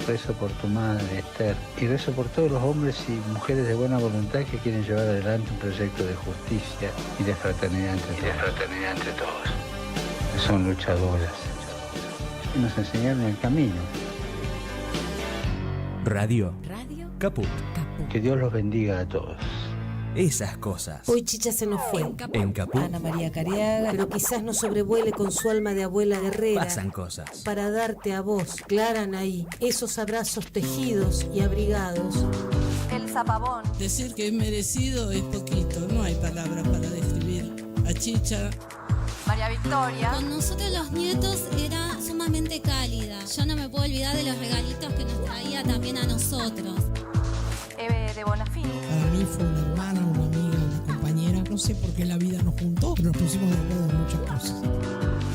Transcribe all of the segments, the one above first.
rezo por tu madre, Esther, y rezo por todos los hombres y mujeres de buena voluntad que quieren llevar adelante un proyecto de justicia y de fraternidad entre todos. Son luchadoras y nos enseñaron el camino. Radio Caput. Que Dios los bendiga a todos. Esas cosas. Hoy Chicha se nos fue. En Caput Ana María Cariaga, pero quizás no sobrevuele con su alma de abuela guerrera. pasan cosas. Para darte a vos, Clara Anaí, esos abrazos tejidos y abrigados. El zapabón. Decir que es merecido es poquito, no hay palabras para describir a Chicha. María Victoria. Con nosotros los nietos era sumamente cálida. Yo no me puedo olvidar de los regalitos que nos traía también a nosotros. Eve de Bonafini. Para mí fue una hermana, una amiga, una compañera. No sé por qué la vida nos juntó, pero nos pusimos de acuerdo en muchas cosas.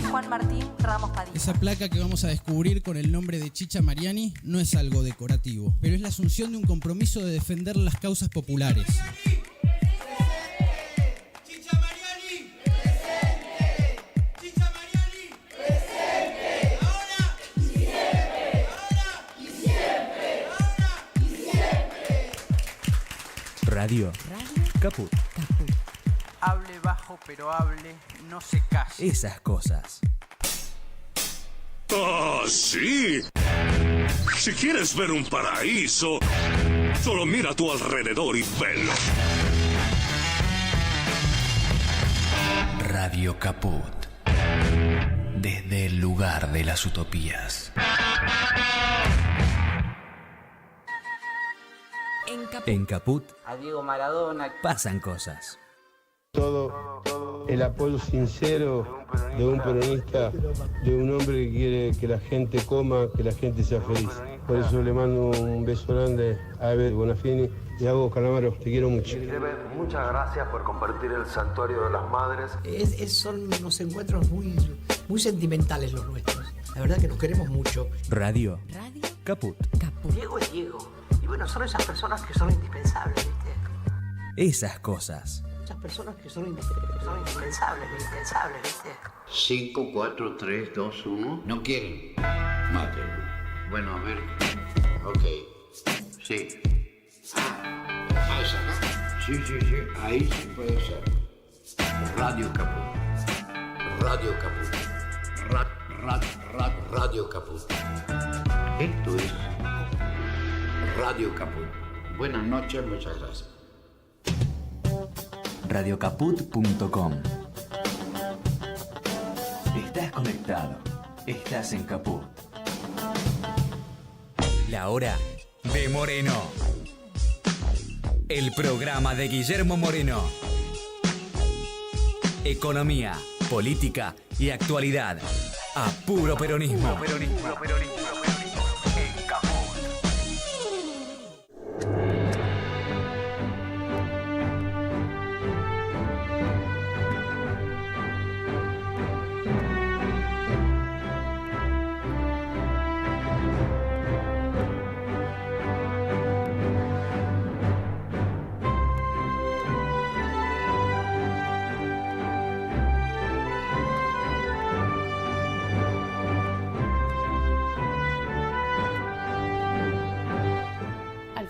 Juan Martín Ramos Padilla. Esa placa que vamos a descubrir con el nombre de Chicha Mariani no es algo decorativo, pero es la asunción de un compromiso de defender las causas populares. Radio Caput. Hable bajo pero hable, no se calle. Esas cosas. ¡Ah, sí! Si quieres ver un paraíso, solo mira a tu alrededor y velo. Radio Caput. Desde el lugar de las utopías. En Caput A Diego Maradona. pasan cosas. Todo el apoyo sincero de un peronista, de un hombre que quiere que la gente coma, que la gente sea feliz. Por eso le mando un beso grande a Eve Bonafini y a vos, Calamaro, te quiero mucho. Muchas gracias por compartir el Santuario de las Madres. Son unos encuentros muy sentimentales los nuestros. La verdad que nos queremos mucho. Radio Caput. Diego es Diego. Y bueno, son esas personas que son indispensables, ¿viste? Esas cosas. Esas personas que son indispensables, ¿viste? 5, 4, 3, 2, 1. No quieren. Mate. Bueno, a ver. Ok. Sí. Esa, ¿no? Sí. Ahí sí puede ser. Radio Caput. Radio Caput. Radio Caput. Esto es Radio Caput. Buenas noches, muchas gracias. Radiocaput.com. Estás conectado. Estás en Caput. La hora de Moreno. El programa de Guillermo Moreno. Economía, política y actualidad. A puro peronismo. En Caput.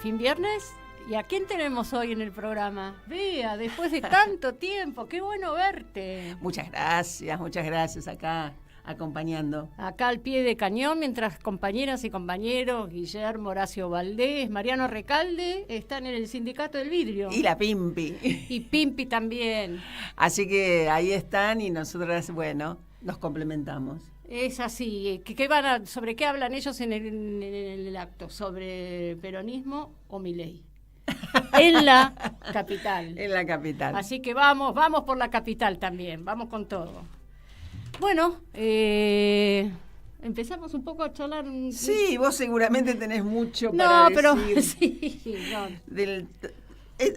Fin viernes. ¿Y a quién tenemos hoy en el programa? Bea, después de tanto tiempo, qué bueno verte. Muchas gracias acá acompañando. Acá al pie de cañón, mientras compañeras y compañeros, Guillermo Horacio Valdés, Mariano Recalde, están en el Sindicato del Vidrio. Y la Pimpi. Y Pimpi también. Así que ahí están y nosotras, bueno, nos complementamos. Es así. ¿Sobre qué hablan ellos en el acto? ¿Sobre peronismo o Milei? En la capital. En la capital. Así que vamos por la capital también. Vamos con todo. Bueno, empezamos un poco a charlar. Sí, vos seguramente tenés mucho para decir. Sí. No.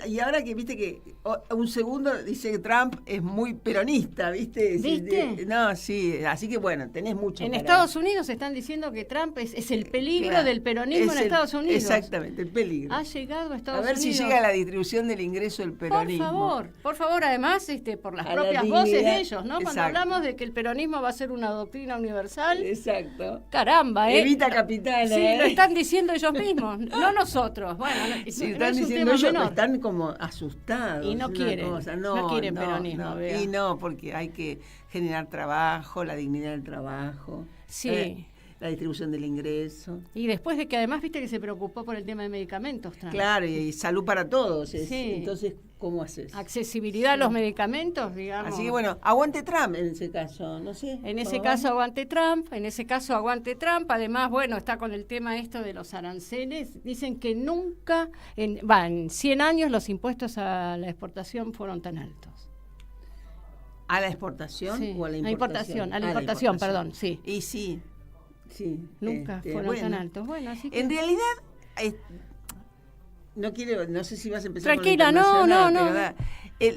Y ahora que viste que un segundo dice que Trump es muy peronista, ¿viste? ¿Viste? No, sí, así que bueno, tenés mucho. En Estados Unidos están diciendo que Trump es el peligro del peronismo en Estados Unidos. Exactamente, el peligro. Ha llegado a Estados Unidos. A ver si llega la distribución del ingreso del peronismo. Por favor, además, por las propias voces de ellos, ¿no? Cuando hablamos de que el peronismo va a ser una doctrina universal. Exacto. Caramba, Evita Capital. Sí, lo están diciendo ellos mismos, no nosotros. Bueno, sí, no están es un diciendo tema ellos, menor. Están como asustados. Y no quieren, no quieren peronismo. No. Y no, porque hay que generar trabajo, la dignidad del trabajo. Sí. La distribución del ingreso. Y después de que además, viste que se preocupó por el tema de medicamentos. Trump. Claro, y salud para todos. Sí. Entonces, ¿cómo haces? Accesibilidad a los medicamentos, digamos. Así que bueno, aguante Trump en ese caso, no sé. En ese caso aguante Trump, Además, bueno, está con el tema esto de los aranceles. Dicen que nunca, en 100 años, los impuestos a la exportación fueron tan altos. ¿A la exportación o a la importación? A la importación, perdón, sí. Y sí. Nunca fueron tan altos. Bueno, así que... En realidad, no sé si vas a empezar. Tranquila, por lo internacional, no.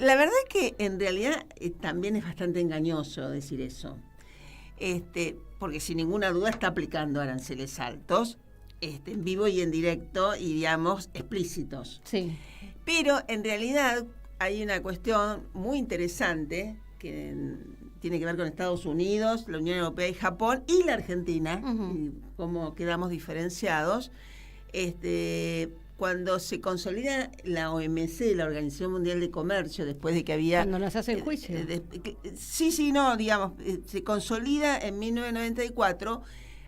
La verdad es que en realidad también es bastante engañoso decir eso. Porque sin ninguna duda está aplicando aranceles altos, en vivo y en directo, y digamos, explícitos. Sí. Pero en realidad hay una cuestión muy interesante que tiene que ver con Estados Unidos, la Unión Europea y Japón y la Argentina, y cómo quedamos diferenciados. Cuando se consolida la OMC, la Organización Mundial de Comercio, después de que había... Cuando nos hacen juicio. Se consolida en 1994,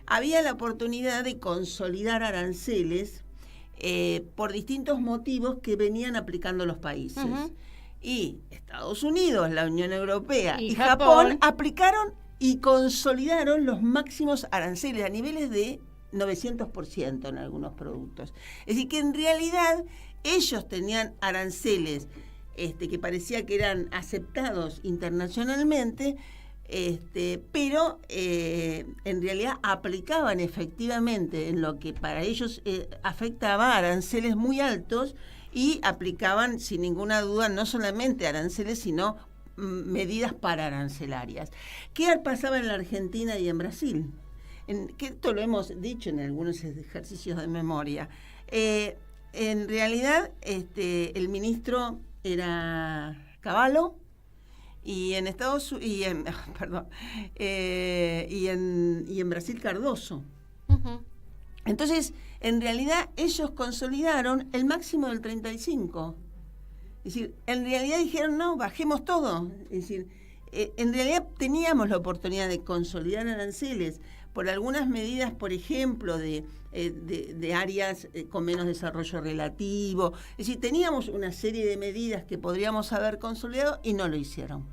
había la oportunidad de consolidar aranceles por distintos motivos que venían aplicando los países. Y Estados Unidos, la Unión Europea y Japón aplicaron y consolidaron los máximos aranceles a niveles de 900% en algunos productos. Es decir, que en realidad ellos tenían aranceles que parecía que eran aceptados internacionalmente, pero en realidad aplicaban efectivamente en lo que para ellos afectaba aranceles muy altos, y aplicaban sin ninguna duda no solamente aranceles, sino medidas pararancelarias. ¿Qué pasaba en la Argentina y en Brasil? Que esto lo hemos dicho en algunos ejercicios de memoria. En realidad, el ministro era Cavallo, y en Brasil Cardoso. Entonces, en realidad, ellos consolidaron el máximo del 35. Es decir, en realidad dijeron, no, bajemos todo. Es decir, en realidad teníamos la oportunidad de consolidar aranceles por algunas medidas, por ejemplo, de áreas con menos desarrollo relativo. Es decir, teníamos una serie de medidas que podríamos haber consolidado y no lo hicieron.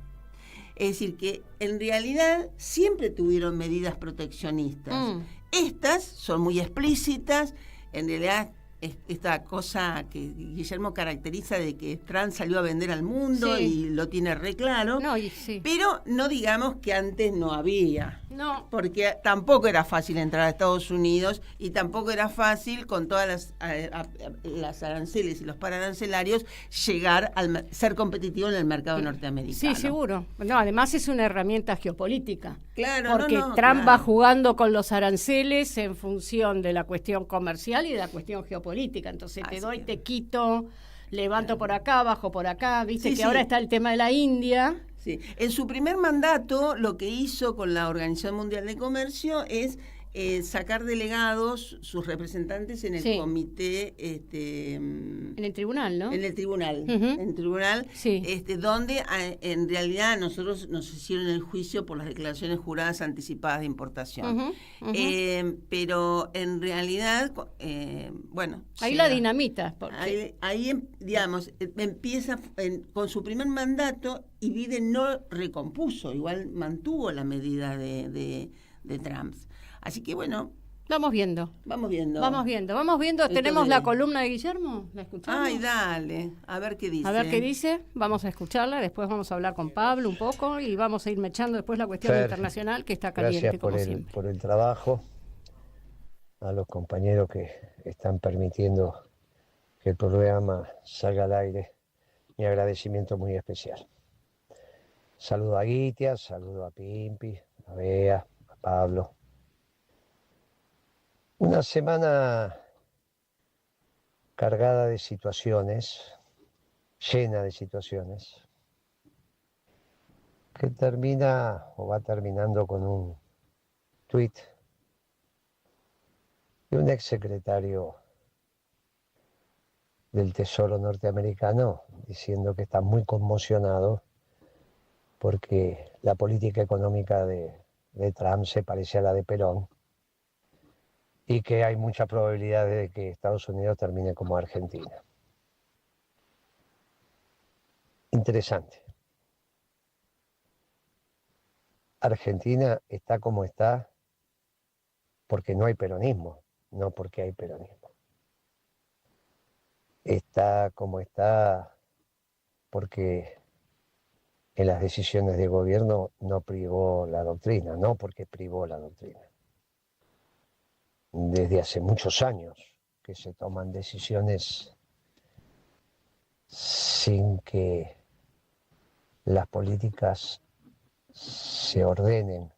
Es decir, que en realidad siempre tuvieron medidas proteccionistas. Estas son muy explícitas, en realidad esta cosa que Guillermo caracteriza de que Trump salió a vender al mundo y lo tiene re claro, pero no digamos que antes no había, porque tampoco era fácil entrar a Estados Unidos y tampoco era fácil con todas las aranceles y los pararancelarios llegar ser competitivo en el mercado norteamericano. Sí, seguro. No, además es una herramienta geopolítica. Claro, porque Trump va jugando con los aranceles en función de la cuestión comercial y de la cuestión geopolítica. Entonces te quito, levanto por acá, bajo por acá. Viste que ahora está el tema de la India. Sí. En su primer mandato, lo que hizo con la Organización Mundial de Comercio es sacar delegados, sus representantes en el comité, en el tribunal, ¿no? En el tribunal, donde en realidad nosotros nos hicieron el juicio por las declaraciones juradas anticipadas de importación. Pero en realidad, ahí la dinamita. Ahí digamos, empieza con su primer mandato, y Biden no recompuso, igual mantuvo la medida de Trump. Así que bueno, vamos viendo. ¿Tenemos la columna de Guillermo? ¿La escuchamos? Ay, dale, a ver qué dice. Vamos a escucharla, después vamos a hablar con Pablo un poco y vamos a ir mechando después la cuestión internacional, que está caliente como siempre. Gracias por el trabajo, a los compañeros que están permitiendo que el programa salga al aire mi agradecimiento muy especial. Saludo a Guitia, saludo a Pimpi, a Bea, a Pablo. Una semana cargada de situaciones, llena de situaciones, que termina o va terminando con un tuit de un exsecretario del Tesoro norteamericano diciendo que está muy conmocionado porque la política económica de Trump se parece a la de Perón y que hay mucha probabilidad de que Estados Unidos termine como Argentina. Interesante. Argentina está como está porque no hay peronismo, no porque hay peronismo. Está como está porque en las decisiones de gobierno no privó la doctrina, no porque privó la doctrina. Desde hace muchos años que se toman decisiones sin que las políticas se ordenen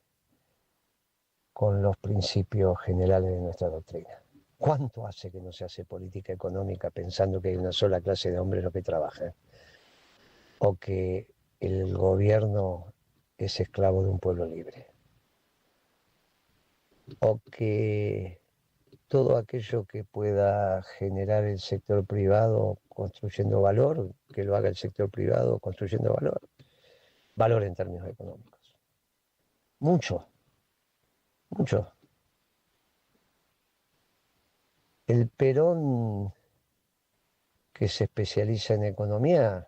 con los principios generales de nuestra doctrina. ¿Cuánto hace que no se hace política económica pensando que hay una sola clase de hombres los que trabajan? O que el gobierno es esclavo de un pueblo libre. O que todo aquello que pueda generar el sector privado construyendo valor, que lo haga el sector privado construyendo valor. Valor en términos económicos. Mucho. Mucho. El Perón que se especializa en economía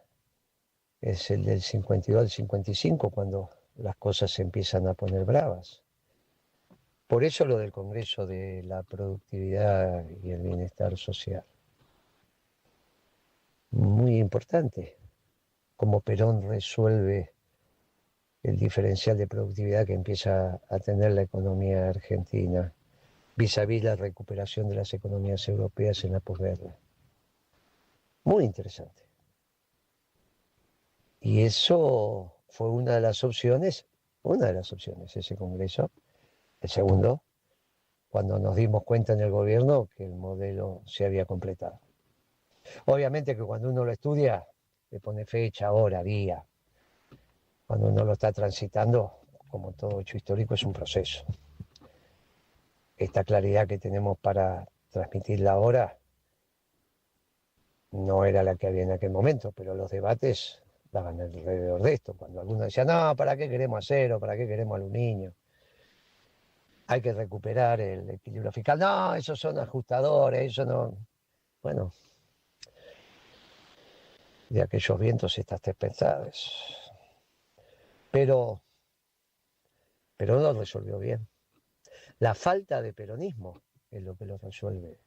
es el del 52 al 55, cuando las cosas se empiezan a poner bravas. Por eso lo del Congreso de la Productividad y el Bienestar Social. Muy importante, cómo Perón resuelve el diferencial de productividad que empieza a tener la economía argentina vis a vis la recuperación de las economías europeas en la posguerra. Muy interesante. Y eso fue una de las opciones, ese Congreso. El segundo, cuando nos dimos cuenta en el gobierno que el modelo se había completado. Obviamente que cuando uno lo estudia, le pone fecha, hora, día. Cuando uno lo está transitando, como todo hecho histórico, es un proceso. Esta claridad que tenemos para transmitirla ahora no era la que había en aquel momento, pero los debates daban alrededor de esto. Cuando algunos decían, no, ¿para qué queremos acero? ¿Para qué queremos aluminio? Hay que recuperar el equilibrio fiscal. No, esos son ajustadores, eso no. Bueno, de aquellos vientos estas tempestades. Pero no lo resolvió bien. La falta de peronismo es lo que lo resuelve,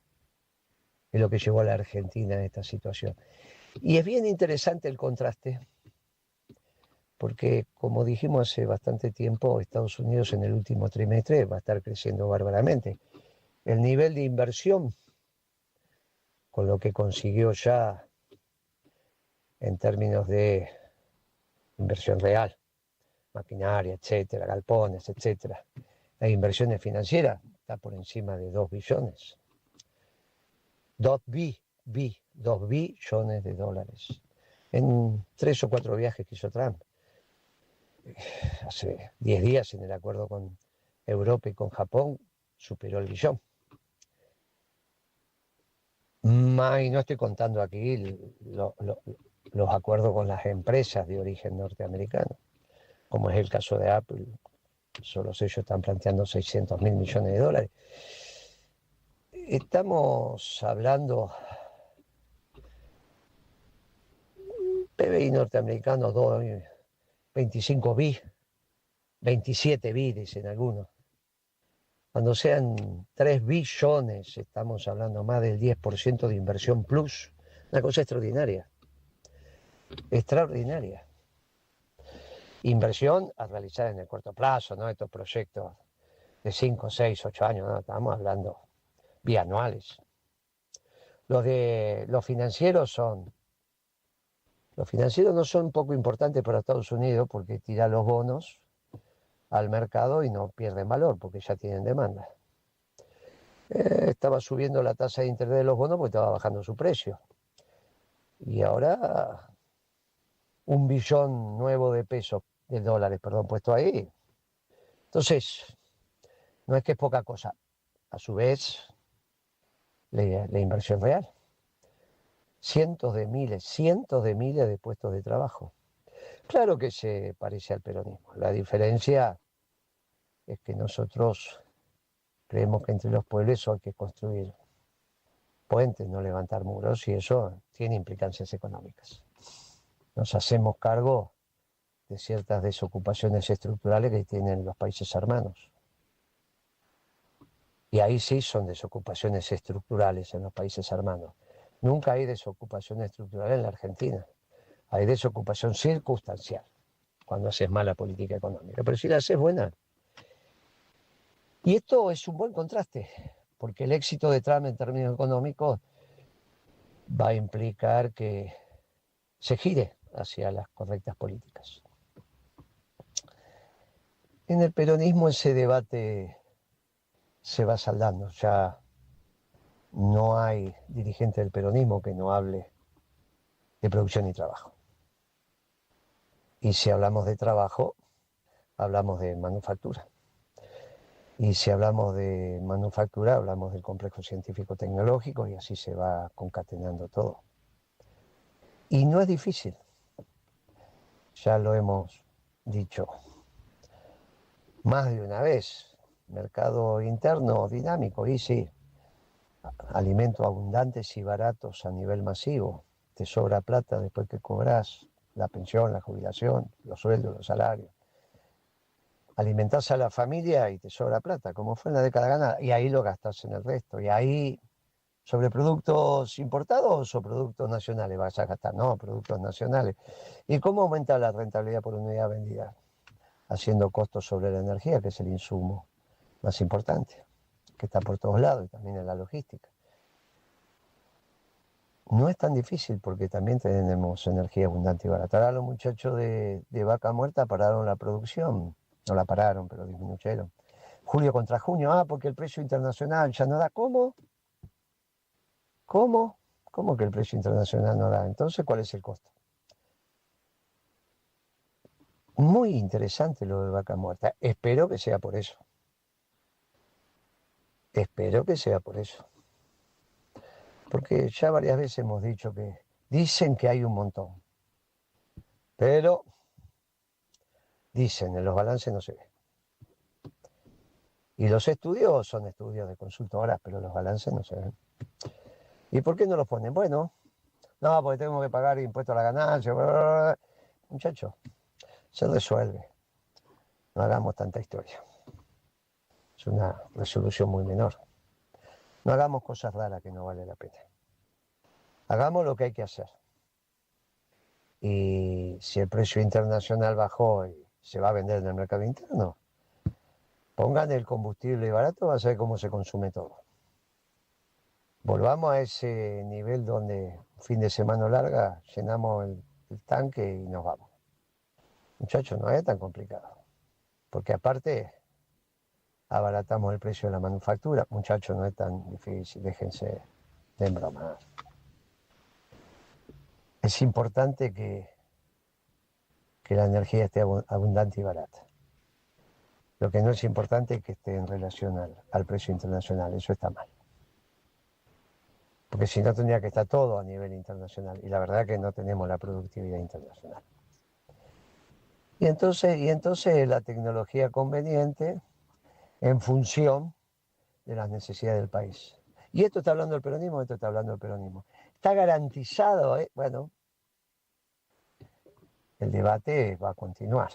es lo que llevó a la Argentina a esta situación. Y es bien interesante el contraste, porque como dijimos hace bastante tiempo, Estados Unidos en el último trimestre va a estar creciendo bárbaramente. El nivel de inversión, con lo que consiguió ya en términos de inversión real, maquinaria, etcétera, galpones, etcétera, las inversiones financieras está por encima de 2 billones. 2 billones de dólares. En 3 o 4 viajes que hizo Trump. Hace 10 días en el acuerdo con Europa y con Japón superó el billón. Y no estoy contando aquí los acuerdos con las empresas de origen norteamericano, como es el caso de Apple. Solo ellos están planteando 600.000 millones de dólares. Estamos hablando PBI norteamericano 25 bi, 27 bi, dicen algunos. Cuando sean 3 billones, estamos hablando más del 10% de inversión plus. Una cosa extraordinaria. Extraordinaria. Inversión a realizar en el corto plazo, ¿no? Estos proyectos de 5, 6, 8 años, ¿no? Estamos hablando bianuales. Los financieros son Los financieros no son poco importantes para Estados Unidos porque tiran los bonos al mercado y no pierden valor porque ya tienen demanda. Estaba subiendo la tasa de interés de los bonos porque estaba bajando su precio. Y ahora 1 billón nuevo de dólares, puesto ahí. Entonces, no es que es poca cosa. A su vez, la inversión real. Cientos de miles de puestos de trabajo. Claro que se parece al peronismo. La diferencia es que nosotros creemos que entre los pueblos hay que construir puentes, no levantar muros, y eso tiene implicancias económicas. Nos hacemos cargo de ciertas desocupaciones estructurales que tienen los países hermanos. Y ahí sí son desocupaciones estructurales en los países hermanos. Nunca hay desocupación estructural en la Argentina. Hay desocupación circunstancial, cuando haces mala política económica. Pero si la haces buena. Y esto es un buen contraste, porque el éxito de Trump en términos económicos va a implicar que se gire hacia las correctas políticas. En el peronismo ese debate se va saldando. Ya no hay dirigente del peronismo que no hable de producción y trabajo. Y si hablamos de trabajo, hablamos de manufactura. Y si hablamos de manufactura, hablamos del complejo científico-tecnológico, y así se va concatenando todo. Y no es difícil. Ya lo hemos dicho más de una vez. Mercado interno dinámico, y sí. Alimentos abundantes y baratos a nivel masivo. Te sobra plata después que cobras la pensión, la jubilación, los sueldos, los salarios. Alimentás a la familia y te sobra plata, como fue en la década ganada, y ahí lo gastás en el resto. Y ahí, sobre productos importados o productos nacionales vas a gastar. No, productos nacionales. ¿Y cómo aumenta la rentabilidad por unidad vendida? Haciendo costos sobre la energía, que es el insumo más importante, que está por todos lados, y también en la logística. No es tan difícil porque también tenemos energía abundante y barata. Ahora los muchachos de Vaca Muerta pararon la producción, no la pararon, pero disminuyeron. Julio contra junio, porque el precio internacional ya no da. ¿Cómo? ¿Cómo? ¿Cómo que el precio internacional no da? Entonces, ¿cuál es el costo? Muy interesante lo de Vaca Muerta. Espero que sea por eso. Espero que sea por eso. Porque ya varias veces hemos dicho que dicen que hay un montón. Pero dicen, en los balances no se ve. Y los estudios son estudios de consultoras, pero los balances no se ven. ¿Y por qué no los ponen? Bueno, no, porque tengo que pagar impuestos a la ganancia. Muchachos, se resuelve. No hagamos tanta historia. Es una resolución muy menor. No hagamos cosas raras que no vale la pena. Hagamos lo que hay que hacer. Y si el precio internacional bajó y se va a vender en el mercado interno, pongan el combustible barato, va a ser cómo se consume todo. Volvamos a ese nivel donde fin de semana larga llenamos el tanque y nos vamos. Muchachos, no es tan complicado. Porque aparte abaratamos el precio de la manufactura. Muchachos, no es tan difícil, déjense de embromar. Es importante que la energía esté abundante y barata. Lo que no es importante es que esté en relación al precio internacional, eso está mal. Porque si no tendría que estar todo a nivel internacional, y la verdad que no tenemos la productividad internacional. Y entonces la tecnología conveniente en función de las necesidades del país. Y esto está hablando del peronismo, esto está hablando del peronismo. Está garantizado, bueno, el debate va a continuar.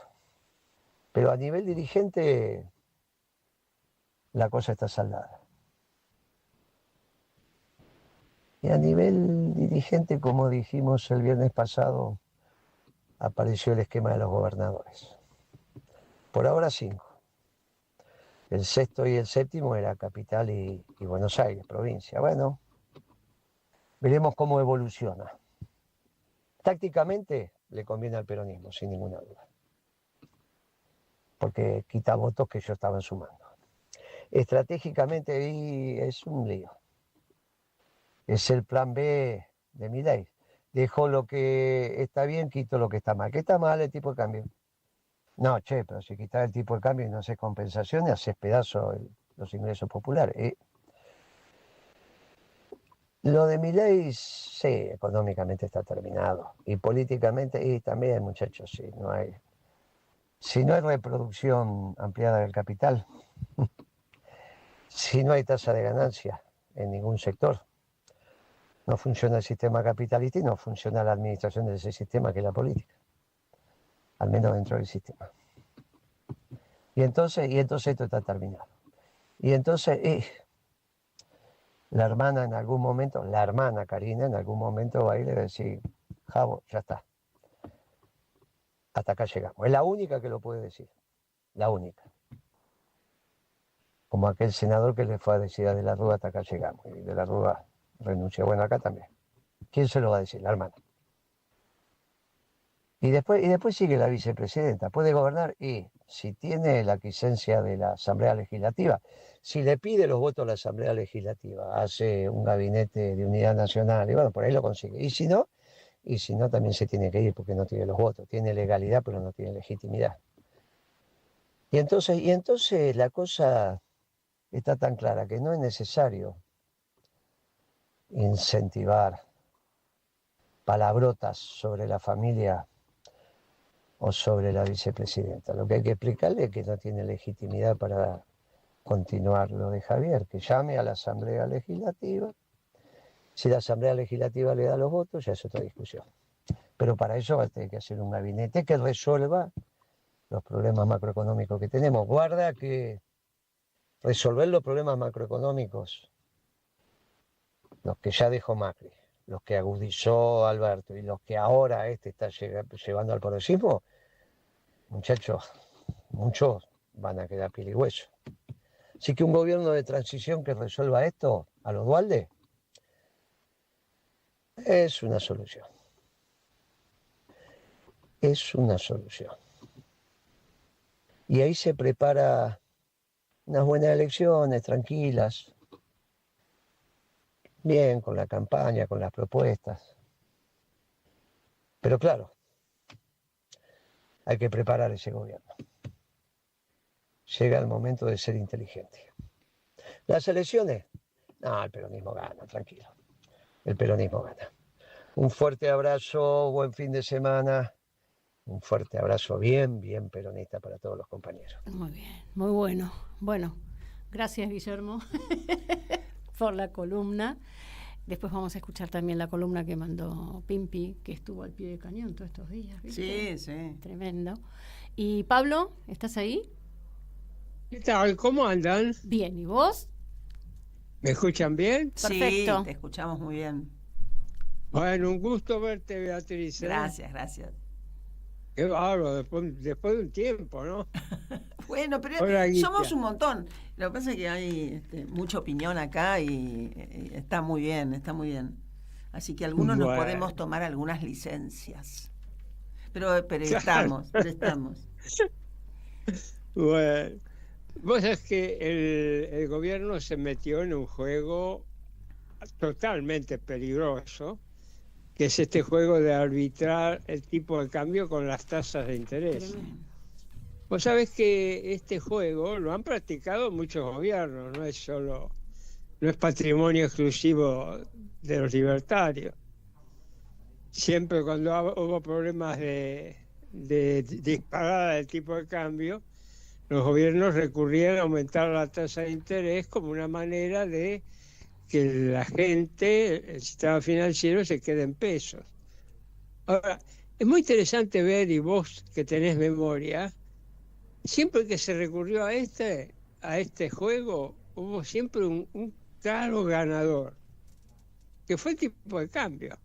Pero a nivel dirigente, la cosa está saldada. Y a nivel dirigente, como dijimos el viernes pasado, apareció el esquema de los gobernadores. Por ahora 5. El sexto y el séptimo era Capital y Buenos Aires, provincia. Bueno, veremos cómo evoluciona. Tácticamente le conviene al peronismo, sin ninguna duda, porque quita votos que ellos estaban sumando. Estratégicamente y es un lío. Es el plan B de Milei. Dejo lo que está bien, quito lo que está mal. ¿Qué está mal? El tipo de cambio. No, pero si quitas el tipo de cambio y no haces compensaciones, haces pedazos los ingresos populares. Lo de Milei, sí, económicamente está terminado. Y políticamente, y también, muchachos, sí, si no hay reproducción ampliada del capital, si no hay tasa de ganancia en ningún sector, no funciona el sistema capitalista y no funciona la administración de ese sistema que es la política, al menos dentro del sistema. Y entonces esto está terminado. Y entonces la hermana Karina en algún momento va a ir y le va a decir, Javo, ya está. Hasta acá llegamos. Es la única que lo puede decir. La única. Como aquel senador que le fue a decir a De la Rúa, hasta acá llegamos. Y De la Rúa renunció. Bueno, acá también. ¿Quién se lo va a decir? La hermana. Y después sigue la vicepresidenta. Puede gobernar y si tiene la quiescencia de la Asamblea Legislativa, si le pide los votos a la Asamblea Legislativa, hace un gabinete de unidad nacional y bueno, por ahí lo consigue. Y si no también se tiene que ir porque no tiene los votos. Tiene legalidad pero no tiene legitimidad. Y entonces la cosa está tan clara que no es necesario incentivar palabrotas sobre la familia o sobre la vicepresidenta. Lo que hay que explicarle es que no tiene legitimidad para continuar lo de Javier, que llame a la Asamblea Legislativa. Si la Asamblea Legislativa le da los votos, ya es otra discusión. Pero para eso va a tener que hacer un gabinete que resuelva los problemas macroeconómicos que tenemos. Guarda que resolver los problemas macroeconómicos, los que ya dejó Macri, los que agudizó Alberto y los que ahora está llevando al progresismo, muchachos, muchos van a quedar piel y hueso. Así que un gobierno de transición que resuelva esto a los Duhalde es una solución. Es una solución. Y ahí se prepara unas buenas elecciones, tranquilas, bien, con la campaña, con las propuestas. Pero claro, hay que preparar ese gobierno. Llega el momento de ser inteligente. Las elecciones, no, el peronismo gana, tranquilo. El peronismo gana. Un fuerte abrazo, buen fin de semana. Un fuerte abrazo bien peronista para todos los compañeros. Muy bien, muy bueno. Bueno, gracias Guillermo por la columna. Después vamos a escuchar también la columna que mandó Pimpi, que estuvo al pie de cañón todos estos días, ¿viste? Sí. Tremendo. Y Pablo, ¿estás ahí? ¿Qué tal? ¿Cómo andan? Bien, ¿y vos? ¿Me escuchan bien? Perfecto. Sí, te escuchamos muy bien. Bueno, un gusto verte, Beatriz. Gracias. Qué bárbaro, después de un tiempo, ¿no? Bueno, pero somos un montón. Lo que pasa es que hay mucha opinión acá y está muy bien. Así que algunos nos podemos tomar algunas licencias. Pero estamos. Bueno, vos sabés que el gobierno se metió en un juego totalmente peligroso, que es este juego de arbitrar el tipo de cambio con las tasas de interés. Vos sabés que este juego lo han practicado muchos gobiernos, no es patrimonio exclusivo de los libertarios. Siempre cuando hubo problemas de disparada del tipo de cambio, los gobiernos recurrían a aumentar la tasa de interés como una manera de que la gente, el sistema financiero, se quede en pesos. Ahora, es muy interesante ver, y vos que tenés memoria, siempre que se recurrió a este juego, hubo siempre un claro ganador, que fue el tipo de cambio.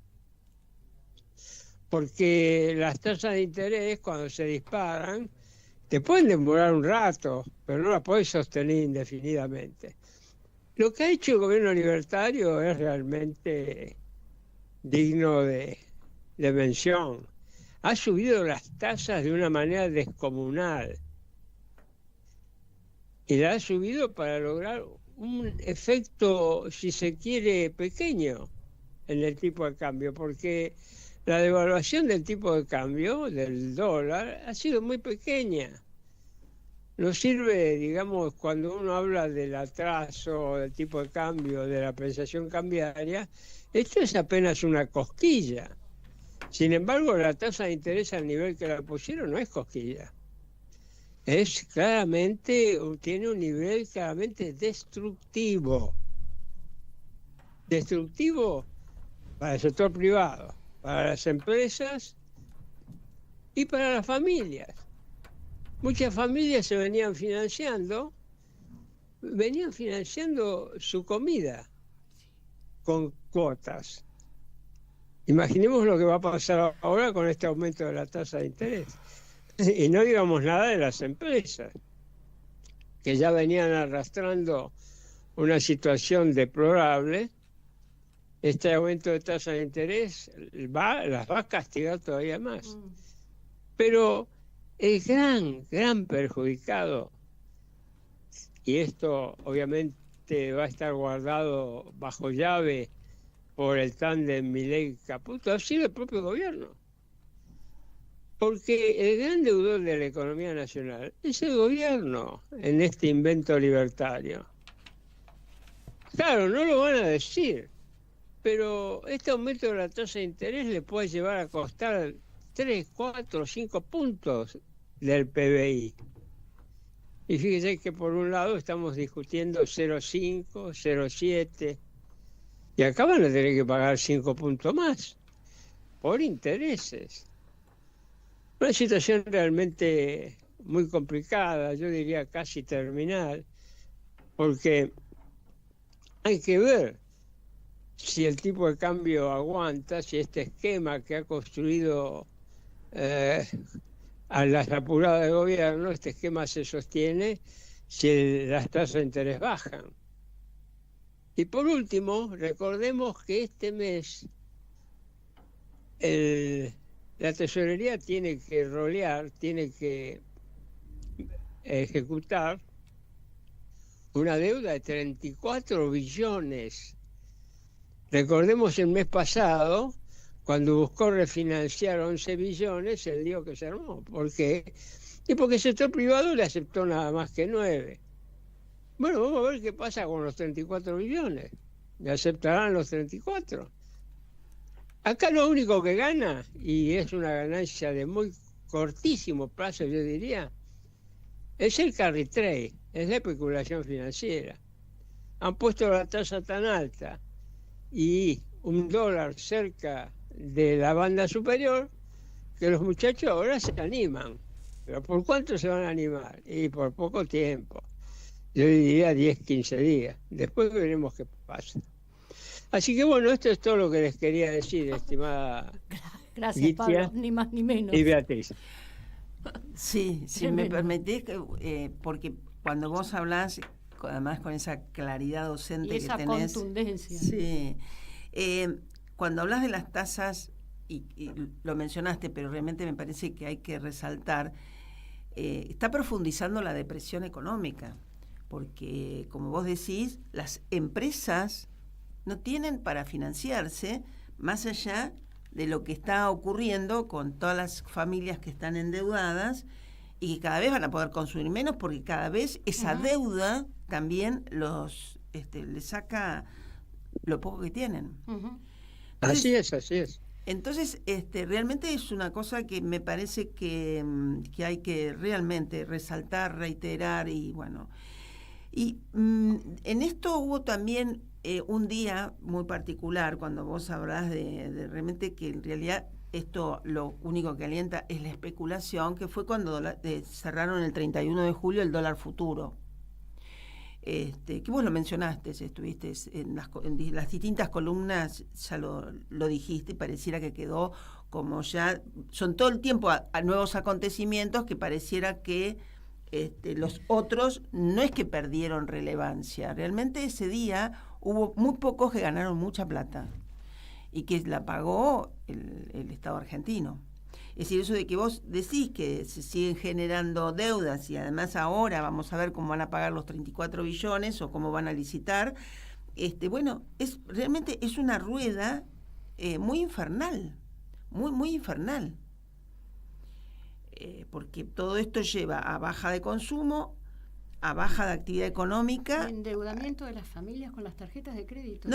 Porque las tasas de interés, cuando se disparan, te pueden demorar un rato, pero no las podés sostener indefinidamente. Lo que ha hecho el gobierno libertario es realmente digno de dimensión. Ha subido las tasas de una manera descomunal. Y la ha subido para lograr un efecto, si se quiere, pequeño en el tipo de cambio, porque la devaluación del tipo de cambio, del dólar, ha sido muy pequeña. No sirve, digamos, cuando uno habla del atraso, del tipo de cambio, de la apreciación cambiaria, esto es apenas una cosquilla. Sin embargo, la tasa de interés al nivel que la pusieron no es cosquilla. Es claramente, tiene un nivel claramente destructivo. Destructivo para el sector privado, para las empresas y para las familias. Muchas familias se venían financiando su comida con cuotas. Imaginemos lo que va a pasar ahora con este aumento de la tasa de interés. Y no digamos nada de las empresas, que ya venían arrastrando una situación deplorable. Este aumento de tasa de interés las va a castigar todavía más. Pero el gran perjudicado, y esto obviamente va a estar guardado bajo llave por el tándem Milei-Caputo, ha sido el propio gobierno. Porque el gran deudor de la economía nacional es el gobierno en este invento libertario. Claro, no lo van a decir, pero este aumento de la tasa de interés le puede llevar a costar 3, 4, 5 puntos del PBI. Y fíjese que por un lado estamos discutiendo 0,5, 0,7, y acá van a tener que pagar 5 puntos más por intereses. Una situación realmente muy complicada, yo diría casi terminal, porque hay que ver si el tipo de cambio aguanta, si este esquema que ha construido a las apuradas del gobierno, este esquema se sostiene si las tasas de interés bajan. Y por último, recordemos que este mes la tesorería tiene que rolear, tiene que ejecutar una deuda de 34 billones. Recordemos el mes pasado, cuando buscó refinanciar 11 billones, el lío que se armó. ¿Por qué? Y porque el sector privado le aceptó nada más que 9. Bueno, vamos a ver qué pasa con los 34 billones. ¿Le aceptarán los 34? Acá lo único que gana, y es una ganancia de muy cortísimo plazo, yo diría, es el carry trade, es la especulación financiera. Han puesto la tasa tan alta y un dólar cerca de la banda superior que los muchachos ahora se animan. ¿Pero por cuánto se van a animar? Y por poco tiempo. Yo diría 10, 15 días. Después veremos qué pasa. Así que bueno, esto es todo lo que les quería decir, estimada Gracias, Gitia, Pablo, ni más ni menos. y Beatriz. Sí, si me permitís, porque cuando vos hablás, además con esa claridad docente y esa que tenés, contundencia. Sí, cuando hablas de las tasas, y lo mencionaste, pero realmente me parece que hay que resaltar, está profundizando la depresión económica, porque como vos decís, las empresas no tienen para financiarse, más allá de lo que está ocurriendo con todas las familias que están endeudadas y que cada vez van a poder consumir menos, porque cada vez esa deuda también les saca lo poco que tienen. Entonces, así es. Entonces, realmente es una cosa que me parece que hay que realmente resaltar, reiterar, y bueno. Y en esto hubo también un día muy particular, cuando vos hablás de realmente que en realidad esto lo único que alienta es la especulación, que fue cuando cerraron el 31 de julio el dólar futuro. Que vos lo mencionaste, estuviste en las distintas columnas, ya lo dijiste, pareciera que quedó como ya, son todo el tiempo a nuevos acontecimientos que pareciera que los otros no es que perdieron relevancia, realmente ese día hubo muy pocos que ganaron mucha plata. y que la pagó el Estado argentino. Es decir, eso de que vos decís que se siguen generando deudas y además ahora vamos a ver cómo van a pagar los 34 billones o cómo van a licitar, bueno, realmente es una rueda muy infernal, muy infernal. Porque todo esto lleva a baja de consumo, a baja de actividad económica. El endeudamiento de las familias con las tarjetas de crédito.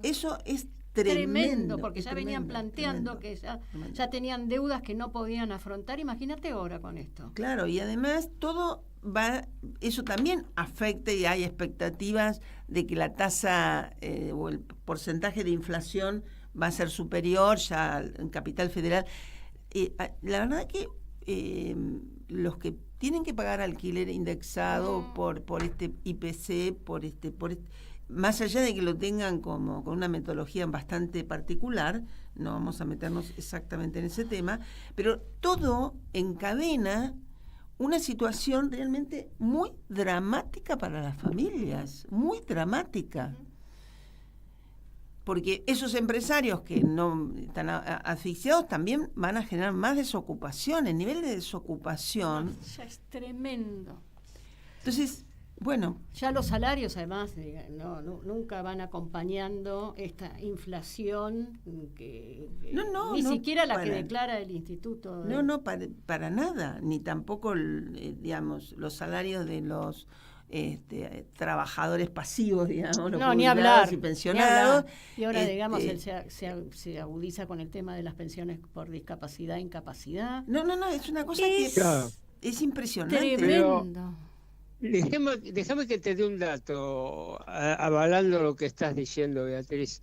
Eso es tremendo. Porque ya venían planteando que ya tenían deudas que no podían afrontar. Imagínate ahora con esto. Claro, y además eso también afecta y hay expectativas de que la tasa o el porcentaje de inflación va a ser superior ya en Capital Federal. La verdad que los que tienen que pagar alquiler indexado por este IPC, más allá de que lo tengan como con una metodología bastante particular, no vamos a meternos exactamente en ese tema, pero todo encadena una situación realmente muy dramática para las familias, muy dramática. Porque esos empresarios que no están asfixiados también van a generar más desocupación. El nivel de desocupación ya es tremendo. Entonces, bueno, ya los salarios además nunca van acompañando esta inflación que ni siquiera la que declara el instituto. No, para nada, ni tampoco digamos los salarios de los trabajadores pasivos, digamos, los ni hablar, y pensionados. Y ahora, digamos, él se agudiza con el tema de las pensiones por discapacidad, incapacidad. No, es una cosa que es impresionante. Tremendo. Déjame que te dé un dato avalando lo que estás diciendo, Beatriz.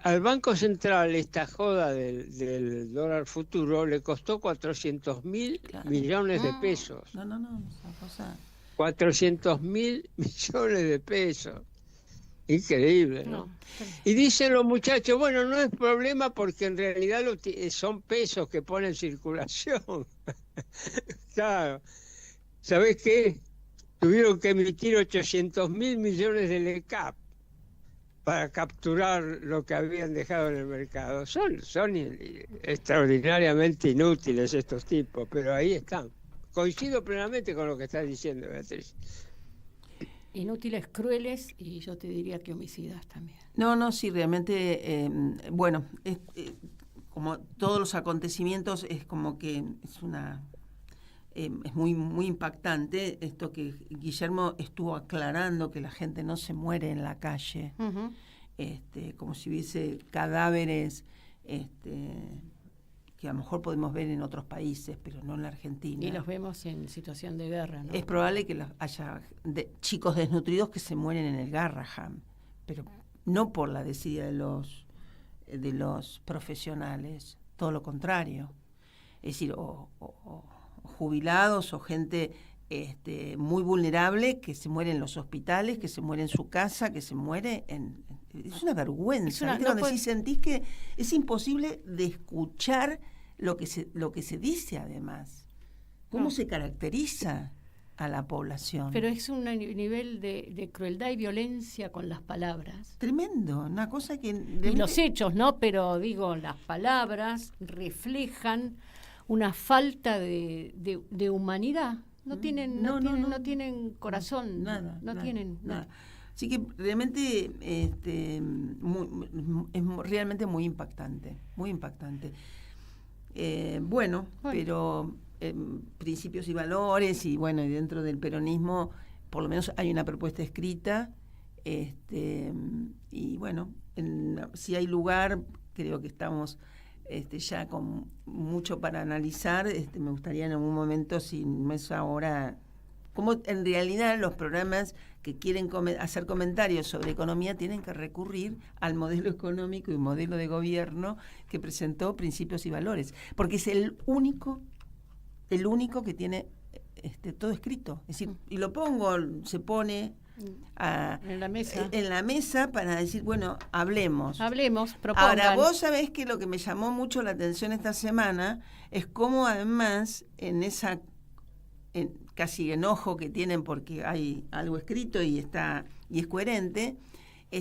Al Banco Central esta joda del dólar futuro le costó 400.000 millones de pesos. No, esa cosa... 400.000 millones de pesos. Increíble, ¿no? Y dicen los muchachos, bueno, no es problema porque en realidad son pesos que ponen en circulación. Claro. ¿Sabés qué? Tuvieron que emitir 800.000 millones de LECAP para capturar lo que habían dejado en el mercado. Son extraordinariamente inútiles estos tipos, pero ahí están. Coincido plenamente con lo que estás diciendo, Beatriz. Inútiles, crueles y yo te diría que homicidas también. No, sí, realmente, bueno, como todos los acontecimientos es como que es muy, muy impactante esto que Guillermo estuvo aclarando, que la gente no se muere en la calle, como si hubiese cadáveres, que a lo mejor podemos ver en otros países, pero no en la Argentina. Y los vemos en situación de guerra, ¿no? Es probable que haya chicos desnutridos que se mueren en el Garrahan, pero no por la desidia de los profesionales, todo lo contrario. Es decir, o jubilados o gente muy vulnerable que se muere en los hospitales, que se muere en su casa, que se muere es una vergüenza. Si sentís que es imposible de escuchar lo que se dice además. ¿Cómo se caracteriza a la población? Pero es un nivel de crueldad y violencia con las palabras. Tremendo, una cosa que... Y los hechos, ¿no? Pero digo, las palabras reflejan una falta de humanidad. No tienen corazón, nada. Tienen nada. Así que realmente es realmente muy impactante, muy impactante. Bueno, pero principios y valores y bueno, y dentro del peronismo por lo menos hay una propuesta escrita, y bueno, si hay lugar, creo que estamos ya con mucho para analizar. Me gustaría en algún momento, si no es ahora, como en realidad los programas que quieren hacer comentarios sobre economía tienen que recurrir al modelo económico y modelo de gobierno que presentó Principios y Valores, porque es el único que tiene todo escrito. Es decir, y se pone en la mesa para decir, bueno, hablemos, propongan. Ahora, vos sabés que lo que me llamó mucho la atención esta semana es cómo además en casi enojo que tienen porque hay algo escrito y es coherente,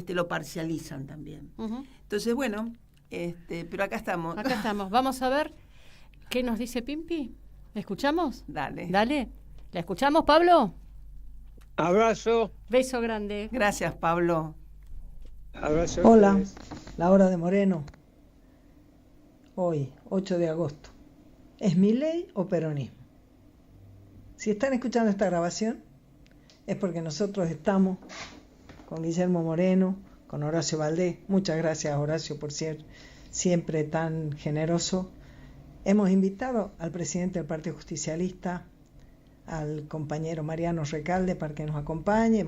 lo parcializan también. Uh-huh. Entonces, bueno, Pero acá estamos. Acá estamos. Vamos a ver qué nos dice Pimpi. ¿La escuchamos? Dale. Dale. ¿La escuchamos, Pablo? Abrazo. Beso grande. Gracias, Pablo. Abrazo. Hola, la hora de Moreno. Hoy, 8 de agosto. ¿Es Milei o peronismo? Si están escuchando esta grabación, es porque nosotros estamos con Guillermo Moreno, con Horacio Valdés. Muchas gracias, Horacio, por ser siempre tan generoso. Hemos invitado al presidente del Partido Justicialista, al compañero Mariano Recalde, para que nos acompañe.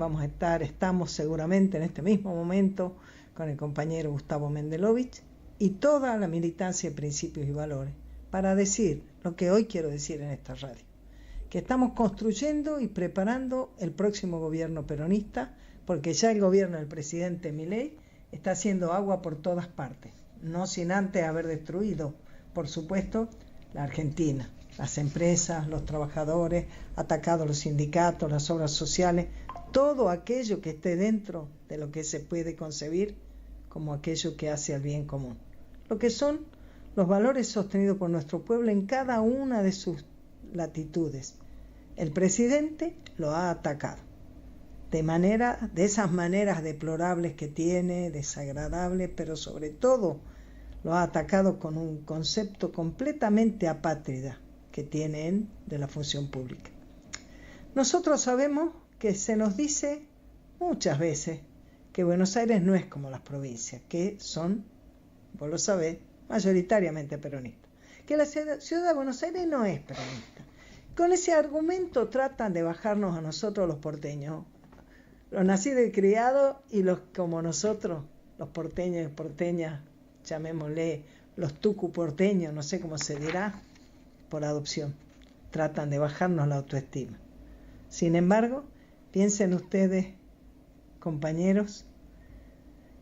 Estamos seguramente en este mismo momento con el compañero Gustavo Mendelovich y toda la militancia de Principios y Valores, para decir lo que hoy quiero decir en esta radio, que estamos construyendo y preparando el próximo gobierno peronista, porque ya el gobierno del presidente Milei está haciendo agua por todas partes, no sin antes haber destruido, por supuesto, la Argentina, las empresas, los trabajadores, atacado los sindicatos, las obras sociales, todo aquello que esté dentro de lo que se puede concebir como aquello que hace al bien común. Lo que son los valores sostenidos por nuestro pueblo en cada una de sus latitudes. El presidente lo ha atacado de esas maneras deplorables que tiene, desagradables, pero sobre todo lo ha atacado con un concepto completamente apátrida que tiene él de la función pública. Nosotros sabemos que se nos dice muchas veces que Buenos Aires no es como las provincias, que son, vos lo sabés, mayoritariamente peronistas, que la ciudad de Buenos Aires no es peronista. Con ese argumento tratan de bajarnos a nosotros los porteños, los nacidos y criados, y los como nosotros, los porteños y porteñas, llamémosle los tucu porteños, no sé cómo se dirá, por adopción. Tratan de bajarnos la autoestima. Sin embargo, piensen ustedes, compañeros,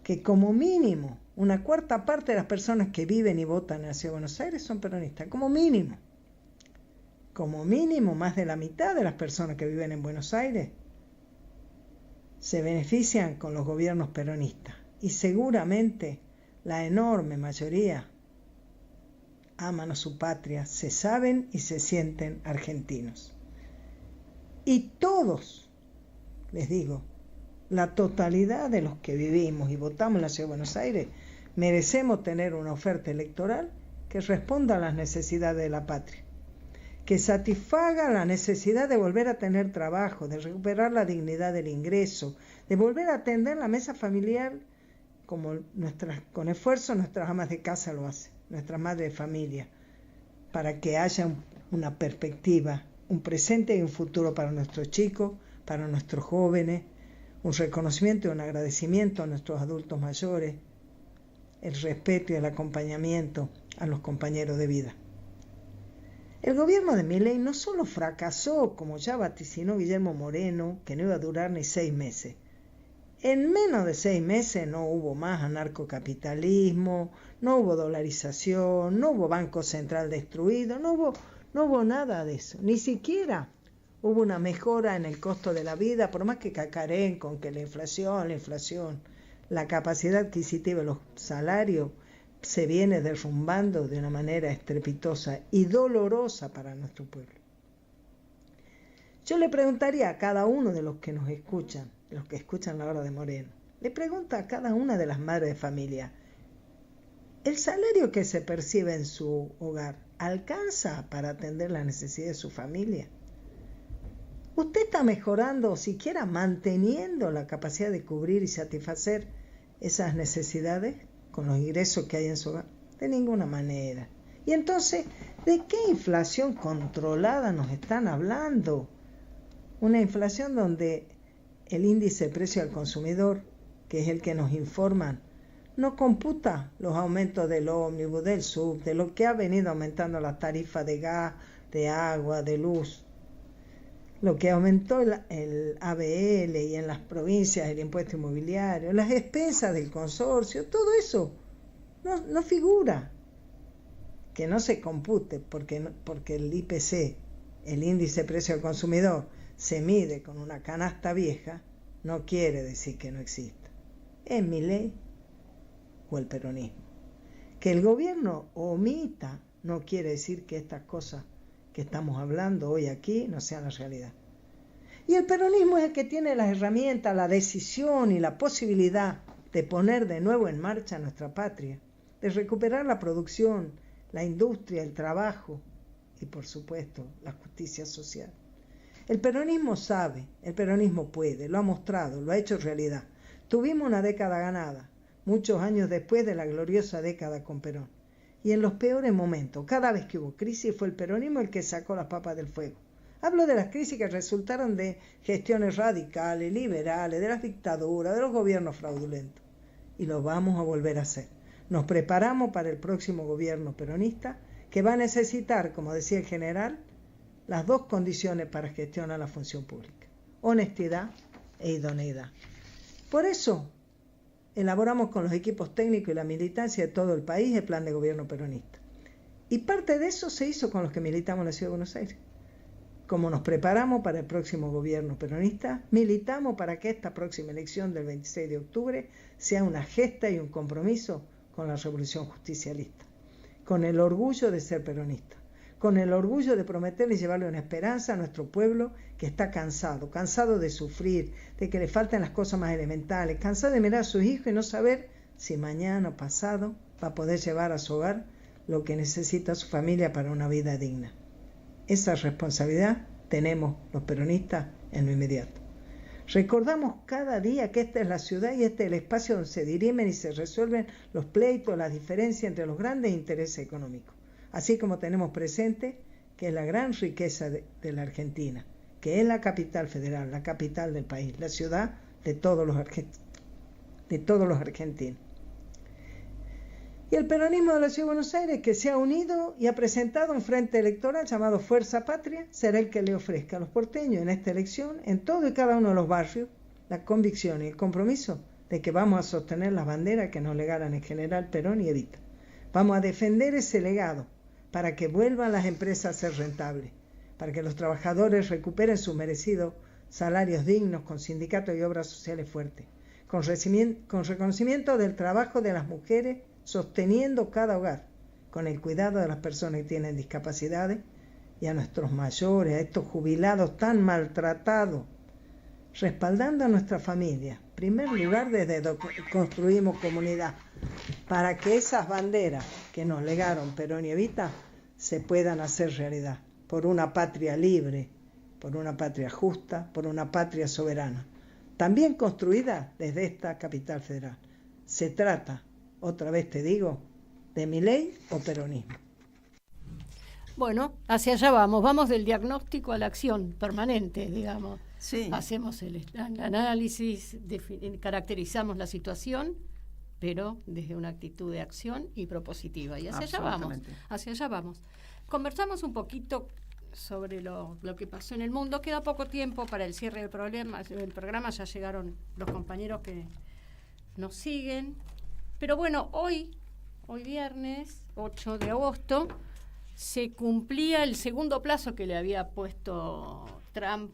que como mínimo una cuarta parte de las personas que viven y votan en la Ciudad de Buenos Aires son peronistas, como mínimo. Como mínimo, más de la mitad de las personas que viven en Buenos Aires se benefician con los gobiernos peronistas. Y seguramente la enorme mayoría aman a su patria, se saben y se sienten argentinos. Y todos, les digo, la totalidad de los que vivimos y votamos en la Ciudad de Buenos Aires, merecemos tener una oferta electoral que responda a las necesidades de la patria, que satisfaga la necesidad de volver a tener trabajo, de recuperar la dignidad del ingreso, de volver a atender la mesa familiar como con esfuerzo nuestras amas de casa lo hacen, nuestras madres de familia, para que haya una perspectiva, un presente y un futuro para nuestros chicos, para nuestros jóvenes, un reconocimiento y un agradecimiento a nuestros adultos mayores, el respeto y el acompañamiento a los compañeros de vida. El gobierno de Milei no solo fracasó, como ya vaticinó Guillermo Moreno, que no iba a durar ni 6 meses. En menos de 6 meses no hubo más anarcocapitalismo, no hubo dolarización, no hubo Banco Central destruido, no hubo nada de eso. Ni siquiera hubo una mejora en el costo de la vida, por más que cacareen con que la inflación, la capacidad adquisitiva de los salarios se viene derrumbando de una manera estrepitosa y dolorosa para nuestro pueblo. Yo le preguntaría a cada uno de los que nos escuchan, los que escuchan la hora de Moreno, le pregunto a cada una de las madres de familia, ¿el salario que se percibe en su hogar alcanza para atender las necesidades de su familia? ¿Usted está mejorando o siquiera manteniendo la capacidad de cubrir y satisfacer esas necesidades con los ingresos que hay en su hogar? De ninguna manera. Y entonces, ¿de qué inflación controlada nos están hablando? Una inflación donde el índice de precio al consumidor, que es el que nos informan, no computa los aumentos del ómnibus, del sub, de lo que ha venido aumentando la tarifa de gas, de agua, de luz. Lo que aumentó el ABL y en las provincias el impuesto inmobiliario, las expensas del consorcio, todo eso no figura. Que no se compute porque el IPC, el índice de precio al consumidor, se mide con una canasta vieja, no quiere decir que no exista. ¿Es Milei o el peronismo? Que el gobierno omita no quiere decir que estas cosas que estamos hablando hoy aquí no sean la realidad. Y el peronismo es el que tiene las herramientas, la decisión y la posibilidad de poner de nuevo en marcha nuestra patria, de recuperar la producción, la industria, el trabajo y, por supuesto, la justicia social. El peronismo sabe, el peronismo puede, lo ha mostrado, lo ha hecho realidad. Tuvimos una década ganada, muchos años después de la gloriosa década con Perón. Y en los peores momentos, cada vez que hubo crisis, fue el peronismo el que sacó las papas del fuego. Hablo de las crisis que resultaron de gestiones radicales, liberales, de las dictaduras, de los gobiernos fraudulentos. Y lo vamos a volver a hacer. Nos preparamos para el próximo gobierno peronista, que va a necesitar, como decía el general, las dos condiciones para gestionar la función pública: honestidad e idoneidad. Por eso elaboramos con los equipos técnicos y la militancia de todo el país el plan de gobierno peronista. Y parte de eso se hizo con los que militamos en la Ciudad de Buenos Aires. Como nos preparamos para el próximo gobierno peronista, militamos para que esta próxima elección del 26 de octubre sea una gesta y un compromiso con la revolución justicialista, con el orgullo de ser peronista, con el orgullo de prometerle y llevarle una esperanza a nuestro pueblo que está cansado de sufrir, de que le faltan las cosas más elementales, cansado de mirar a sus hijos y no saber si mañana o pasado va a poder llevar a su hogar lo que necesita su familia para una vida digna. Esa responsabilidad tenemos los peronistas en lo inmediato. Recordamos cada día que esta es la ciudad y este es el espacio donde se dirimen y se resuelven los pleitos, las diferencias entre los grandes intereses económicos. Así como tenemos presente que es la gran riqueza de la Argentina, que es la capital federal, la capital del país, la ciudad de todos los argentinos. Y el peronismo de la Ciudad de Buenos Aires, que se ha unido y ha presentado un frente electoral llamado Fuerza Patria, será el que le ofrezca a los porteños en esta elección, en todo y cada uno de los barrios, la convicción y el compromiso de que vamos a sostener las banderas que nos legaran el general Perón y Evita. Vamos a defender ese legado para que vuelvan las empresas a ser rentables, para que los trabajadores recuperen sus merecidos salarios dignos, con sindicatos y obras sociales fuertes, con reconocimiento del trabajo de las mujeres, sosteniendo cada hogar, con el cuidado de las personas que tienen discapacidades y a nuestros mayores, a estos jubilados tan maltratados, respaldando a nuestra familia. En primer lugar, desde donde construimos comunidad, para que esas banderas que nos legaron Perón y Evita se puedan hacer realidad, por una patria libre, por una patria justa, por una patria soberana, también construida desde esta capital federal. Se trata, otra vez te digo, de Milei o peronismo. Bueno, hacia allá vamos del diagnóstico a la acción permanente, digamos. Sí. Hacemos el análisis, caracterizamos la situación, pero desde una actitud de acción y propositiva. Y hacia allá vamos. Conversamos un poquito sobre lo que pasó en el mundo. Queda poco tiempo para el cierre del programa. Ya llegaron los compañeros que nos siguen. Pero bueno, hoy viernes 8 de agosto, se cumplía el segundo plazo que le había puesto Trump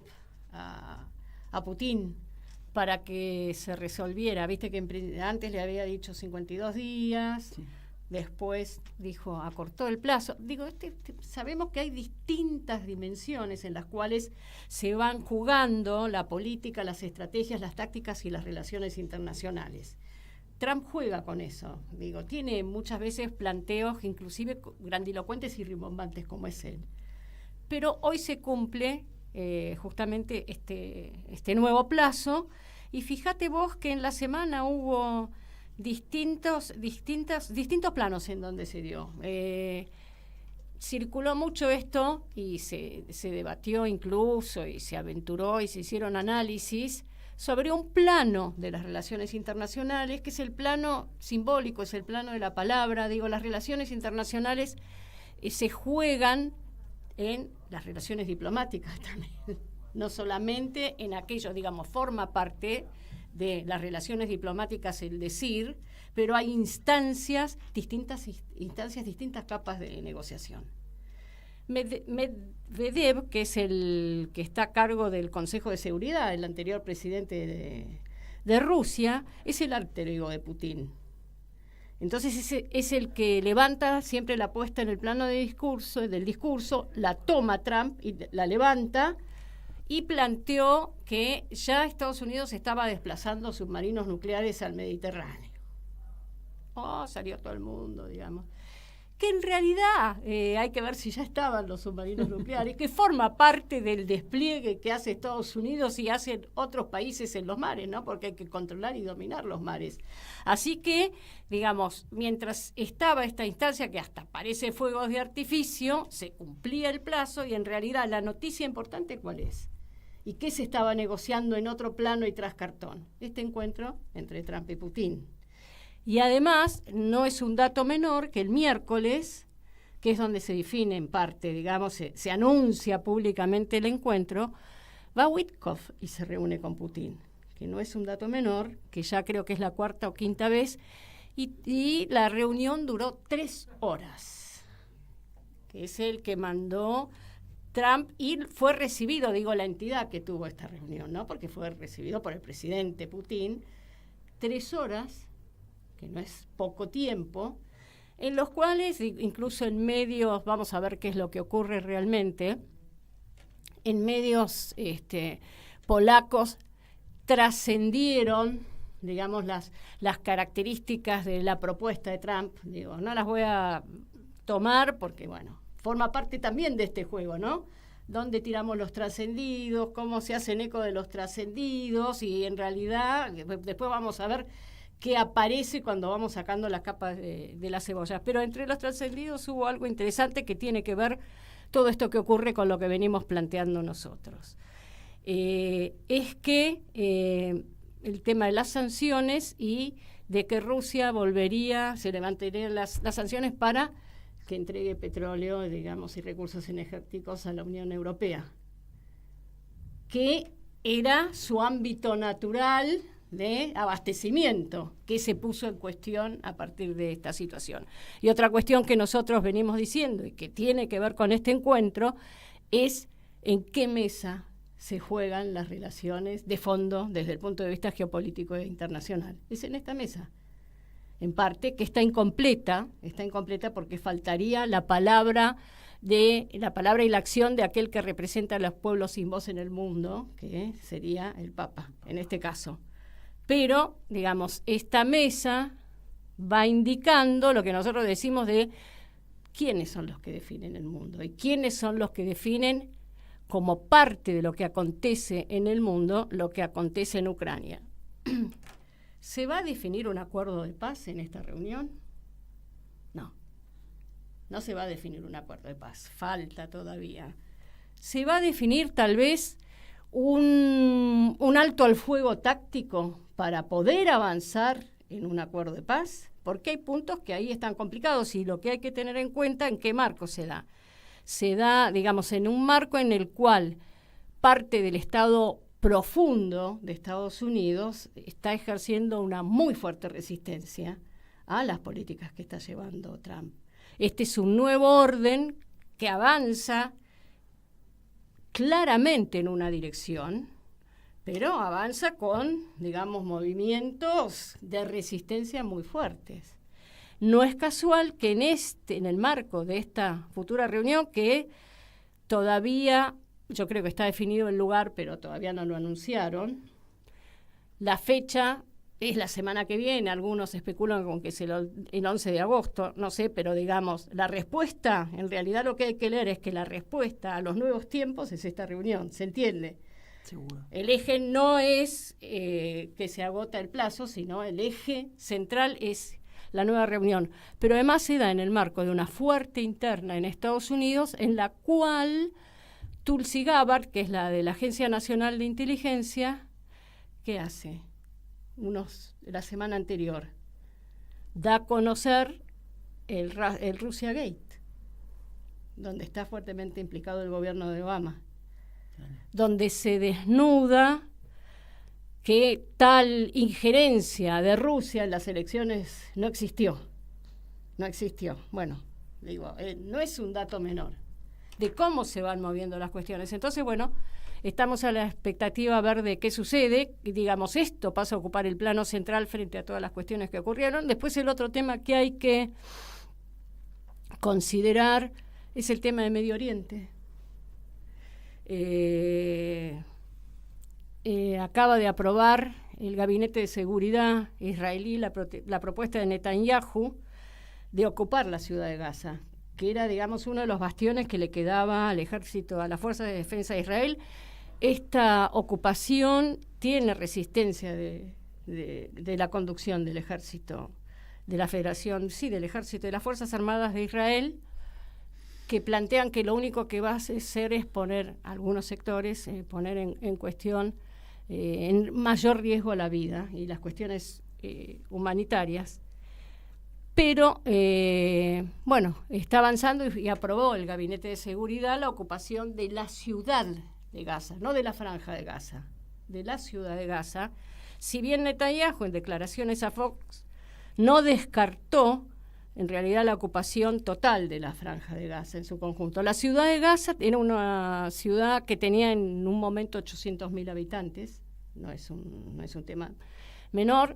a Putin para que se resolviera. Viste que antes le había dicho 52 días, sí. Después dijo, acortó el plazo. Digo, sabemos que hay distintas dimensiones en las cuales se van jugando la política, las estrategias, las tácticas y las relaciones internacionales. Trump juega con eso, digo, tiene muchas veces planteos inclusive grandilocuentes y rimbombantes como es él. Pero hoy se cumple justamente este nuevo plazo, y fíjate vos que en la semana hubo distintos planos en donde se dio. Circuló mucho esto y se debatió incluso y se aventuró y se hicieron análisis sobre un plano de las relaciones internacionales, que es el plano simbólico, es el plano de la palabra. Digo, las relaciones internacionales se juegan en las relaciones diplomáticas también, no solamente en aquello, digamos, forma parte de las relaciones diplomáticas el decir, pero hay distintas capas de negociación. Medvedev, que es el que está a cargo del Consejo de Seguridad, el anterior presidente de Rusia, es el alter ego de Putin. Entonces ese es el que levanta siempre la puesta en el plano del discurso, la toma Trump y la levanta, y planteó que ya Estados Unidos estaba desplazando submarinos nucleares al Mediterráneo. Salió todo el mundo, digamos. Que en realidad hay que ver si ya estaban los submarinos nucleares, que forma parte del despliegue que hace Estados Unidos y hacen otros países en los mares, ¿no? Porque hay que controlar y dominar los mares. Así que, digamos, mientras estaba esta instancia, que hasta parece fuegos de artificio, se cumplía el plazo y en realidad la noticia importante, ¿cuál es? ¿Y qué se estaba negociando en otro plano y tras cartón? Este encuentro entre Trump y Putin. Y además, no es un dato menor que el miércoles, que es donde se define en parte, digamos, se anuncia públicamente el encuentro, va Witkoff y se reúne con Putin, que no es un dato menor, que ya creo que es la 4ª o 5ª vez, y la reunión duró 3 horas, que es el que mandó Trump y fue recibido, digo, la entidad que tuvo esta reunión, ¿no? Porque fue recibido por el presidente Putin, 3 horas, que no es poco tiempo, en los cuales, incluso en medios, vamos a ver qué es lo que ocurre realmente, en medios polacos trascendieron, digamos, las características de la propuesta de Trump. Digo, no las voy a tomar porque, bueno, forma parte también de este juego, ¿no? Dónde tiramos los trascendidos, cómo se hacen eco de los trascendidos, y en realidad, después vamos a ver que aparece cuando vamos sacando las capas de las cebollas. Pero entre los trascendidos hubo algo interesante que tiene que ver todo esto que ocurre con lo que venimos planteando nosotros. Es que el tema de las sanciones y de que Rusia se levantarían las sanciones para que entregue petróleo, digamos, y recursos energéticos a la Unión Europea, que era su ámbito natural de abastecimiento, que se puso en cuestión a partir de esta situación. Y otra cuestión que nosotros venimos diciendo y que tiene que ver con este encuentro es en qué mesa se juegan las relaciones de fondo desde el punto de vista geopolítico e internacional. Es en esta mesa, en parte, que está incompleta porque faltaría la palabra y la acción de aquel que representa a los pueblos sin voz en el mundo, que sería el Papa, en este caso. Pero, digamos, esta mesa va indicando lo que nosotros decimos de quiénes son los que definen el mundo y quiénes son los que definen como parte de lo que acontece en el mundo, lo que acontece en Ucrania. ¿Se va a definir un acuerdo de paz en esta reunión? No se va a definir un acuerdo de paz, falta todavía. Se va a definir tal vez un alto al fuego táctico para poder avanzar en un acuerdo de paz, porque hay puntos que ahí están complicados y lo que hay que tener en cuenta en qué marco se da. Se da, digamos, en un marco en el cual parte del Estado profundo de Estados Unidos está ejerciendo una muy fuerte resistencia a las políticas que está llevando Trump. Este es un nuevo orden que avanza claramente en una dirección, pero avanza con, digamos, movimientos de resistencia muy fuertes. No es casual que en el marco de esta futura reunión, que todavía, yo creo que está definido el lugar, pero todavía no lo anunciaron, la fecha es la semana que viene, algunos especulan con que es el 11 de agosto, no sé, pero digamos, la respuesta, en realidad lo que hay que leer es que la respuesta a los nuevos tiempos es esta reunión, ¿se entiende? Seguro. El eje no es que se agota el plazo, sino el eje central es la nueva reunión. Pero además se da en el marco de una fuerte interna en Estados Unidos, en la cual Tulsi Gabbard, que es la de la Agencia Nacional de Inteligencia, ¿qué hace? La semana anterior, da a conocer el Russia Gate, donde está fuertemente implicado el gobierno de Obama, donde se desnuda que tal injerencia de Rusia en las elecciones no existió. Bueno, digo, no es un dato menor de cómo se van moviendo las cuestiones. Entonces, bueno, estamos a la expectativa a ver de qué sucede. Y digamos, esto pasa a ocupar el plano central frente a todas las cuestiones que ocurrieron. Después el otro tema que hay que considerar es el tema de Medio Oriente. Acaba de aprobar el Gabinete de Seguridad israelí la propuesta de Netanyahu de ocupar la ciudad de Gaza, que era, digamos, uno de los bastiones que le quedaba al ejército, a las fuerzas de defensa de Israel. Esta ocupación tiene resistencia de la conducción del ejército, de la Federación, sí, del ejército, de las Fuerzas Armadas de Israel, que plantean que lo único que va a hacer es poner algunos sectores, poner en cuestión, en mayor riesgo a la vida y las cuestiones humanitarias. Pero, bueno, está avanzando y aprobó el Gabinete de Seguridad la ocupación de la ciudad de Gaza, no de la franja de Gaza, de la ciudad de Gaza. Si bien Netanyahu, en declaraciones a Fox, no descartó en realidad la ocupación total de la franja de Gaza en su conjunto. La ciudad de Gaza era una ciudad que tenía en un momento 800.000 habitantes, no es un tema menor.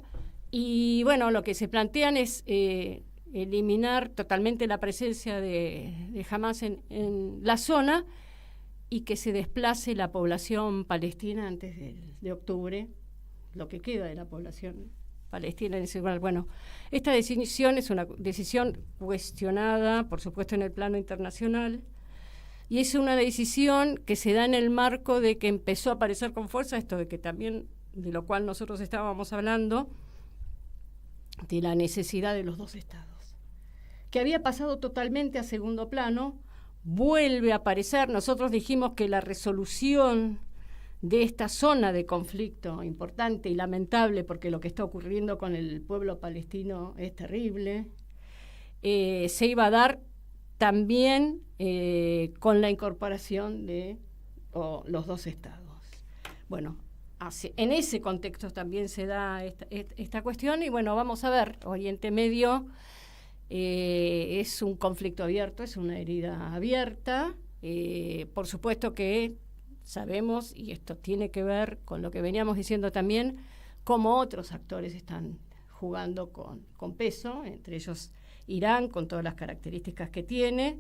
Y bueno, lo que se plantean es eliminar totalmente la presencia de Hamás en la zona y que se desplace la población palestina antes de octubre, lo que queda de la población palestina en ese lugar. Bueno, esta decisión es una decisión cuestionada, por supuesto, en el plano internacional, y es una decisión que se da en el marco de que empezó a aparecer con fuerza esto de que también, de lo cual nosotros estábamos hablando, de la necesidad de los dos estados, que había pasado totalmente a segundo plano, vuelve a aparecer. Nosotros dijimos que la resolución de esta zona de conflicto importante y lamentable, porque lo que está ocurriendo con el pueblo palestino es terrible, se iba a dar también con la incorporación de los dos estados. Bueno, en ese contexto también se da esta cuestión y bueno, vamos a ver, Oriente Medio es un conflicto abierto, es una herida abierta, por supuesto que sabemos, y esto tiene que ver con lo que veníamos diciendo también, cómo otros actores están jugando con peso, entre ellos Irán, con todas las características que tiene,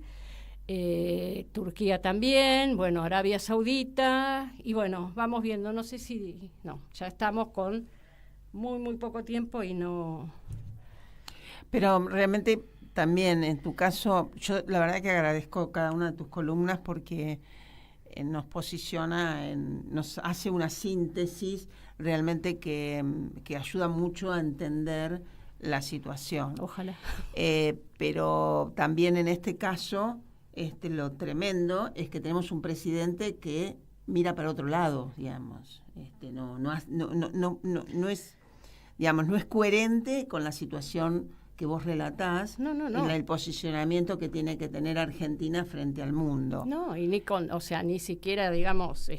Turquía también, bueno, Arabia Saudita, y bueno, vamos viendo, no sé si, no, ya estamos con muy poco tiempo y no... Pero realmente también en tu caso, yo la verdad que agradezco cada una de tus columnas porque nos posiciona, nos hace una síntesis realmente que ayuda mucho a entender la situación. Ojalá. Pero también en este caso, lo tremendo es que tenemos un presidente que mira para otro lado, digamos. No es, digamos, no es coherente con la situación que vos relatás, en el posicionamiento que tiene que tener Argentina frente al mundo. No, y ni siquiera, digamos,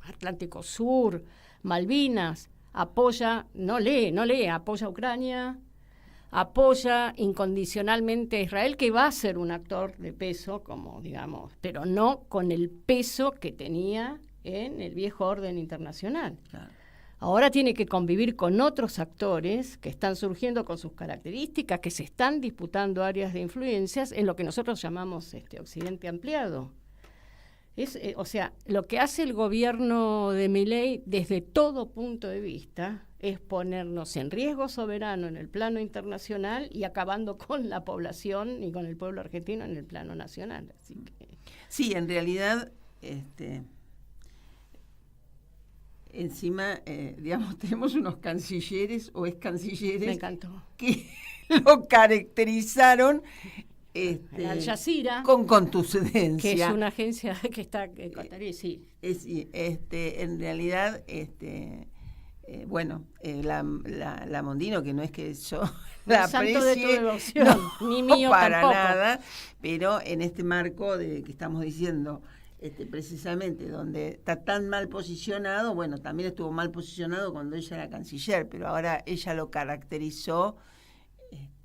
Atlántico Sur, Malvinas, apoya, no lee, apoya a Ucrania, apoya incondicionalmente a Israel, que va a ser un actor de peso, como digamos, pero no con el peso que tenía en el viejo orden internacional. Claro. Ahora tiene que convivir con otros actores que están surgiendo con sus características, que se están disputando áreas de influencias en lo que nosotros llamamos Occidente ampliado. O sea, lo que hace el gobierno de Milei desde todo punto de vista es ponernos en riesgo soberano en el plano internacional y acabando con la población y con el pueblo argentino en el plano nacional. Así que... Sí, en realidad... Encima, digamos, tenemos unos cancilleres o excancilleres Me encantó. Que lo caracterizaron Al Jazeera, con contundencia. Que es una agencia que está en Qatar, sí. En realidad, la Mondino, que no es que yo la aprecie, de tu devoción, ni mío para tampoco. nada, pero en este marco de que estamos diciendo, precisamente donde está tan mal posicionado, bueno, también estuvo mal posicionado cuando ella era canciller, pero ahora ella lo caracterizó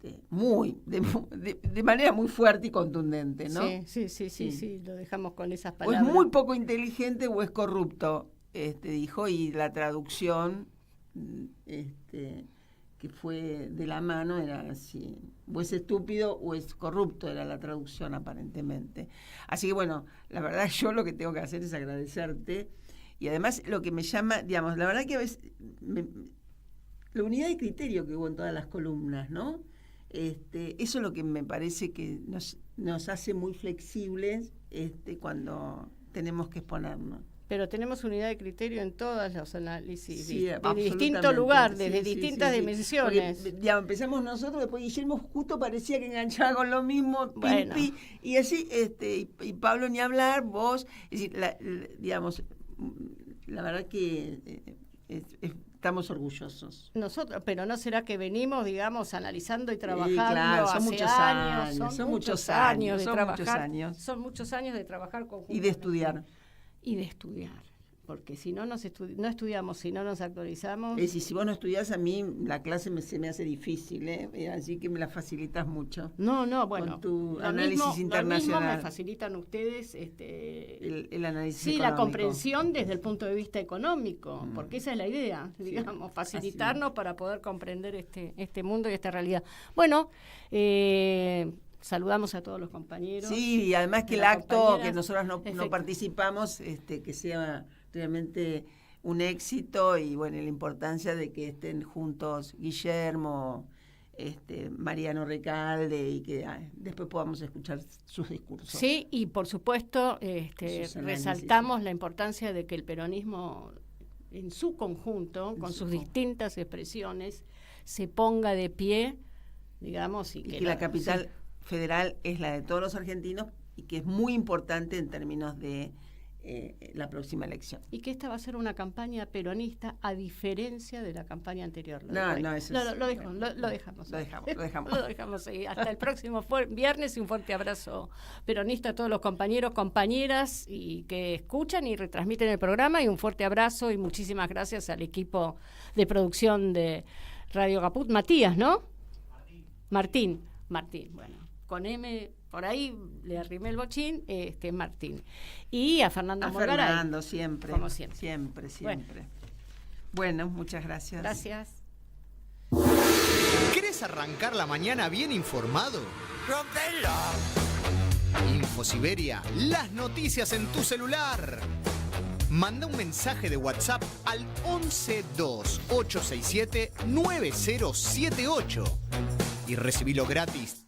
de manera muy fuerte y contundente, ¿no? Sí, lo dejamos con esas O palabras. es muy poco inteligente o es corrupto, dijo, y la traducción que fue de la mano era así, o es estúpido o es corrupto, era la traducción aparentemente. Así que bueno, la verdad yo lo que tengo que hacer es agradecerte, y además lo que me llama, digamos, la verdad que a veces la unidad de criterio que hubo en todas las columnas, ¿no? Eso es lo que me parece que nos hace muy flexibles cuando tenemos que exponernos. Pero tenemos unidad de criterio en todos los análisis, Sí, de distinto lugar, desde distintas dimensiones. Porque, ya empezamos nosotros, después Guillermo justo parecía que enganchaba con lo mismo, Bueno. y así, y Pablo ni hablar, vos, es decir, digamos, la verdad que estamos orgullosos. Nosotros, pero ¿no será que venimos, digamos, analizando y trabajando claro, son hace muchos años? son muchos años de son trabajar, muchos años. Son muchos años de trabajar conjuntamente. Y de estudiar. Porque si no no estudiamos, si no nos actualizamos... Es decir, si vos no estudiás, a mí la clase se me hace difícil, así que me la facilitas mucho. No, bueno. Con tu lo análisis mismo internacional. me facilitan ustedes el análisis sí, económico. la comprensión desde el punto de vista económico, porque esa es la idea, digamos, facilitarnos para poder comprender este mundo y esta realidad. Bueno, saludamos a todos los compañeros. Sí, y además que el acto que nosotros no participamos, que sea realmente un éxito, y bueno, la importancia de que estén juntos Guillermo, Mariano Recalde, y que después podamos escuchar sus discursos. Sí, y por supuesto resaltamos la importancia de que el peronismo en su conjunto, con sus distintas expresiones, se ponga de pie, digamos, y que la capital federal es la de todos los argentinos, y que es muy importante en términos de la próxima elección. Y que esta va a ser una campaña peronista a diferencia de la campaña anterior. Lo dejamos ahí. Hasta el próximo viernes, y un fuerte abrazo peronista a todos los compañeros, compañeras y que escuchan y retransmiten el programa, y un fuerte abrazo y muchísimas gracias al equipo de producción de Radio Caput. Matías, ¿no? Martín, bueno, con M por ahí le arrimé el bochín, Martín. Y a Fernando Morgaray. Fernando, siempre. Como siempre. Siempre. Bueno, muchas gracias. Gracias. ¿Querés arrancar la mañana bien informado? InfoSiberia, las noticias en tu celular. Manda un mensaje de WhatsApp al 1128679078 y recibilo gratis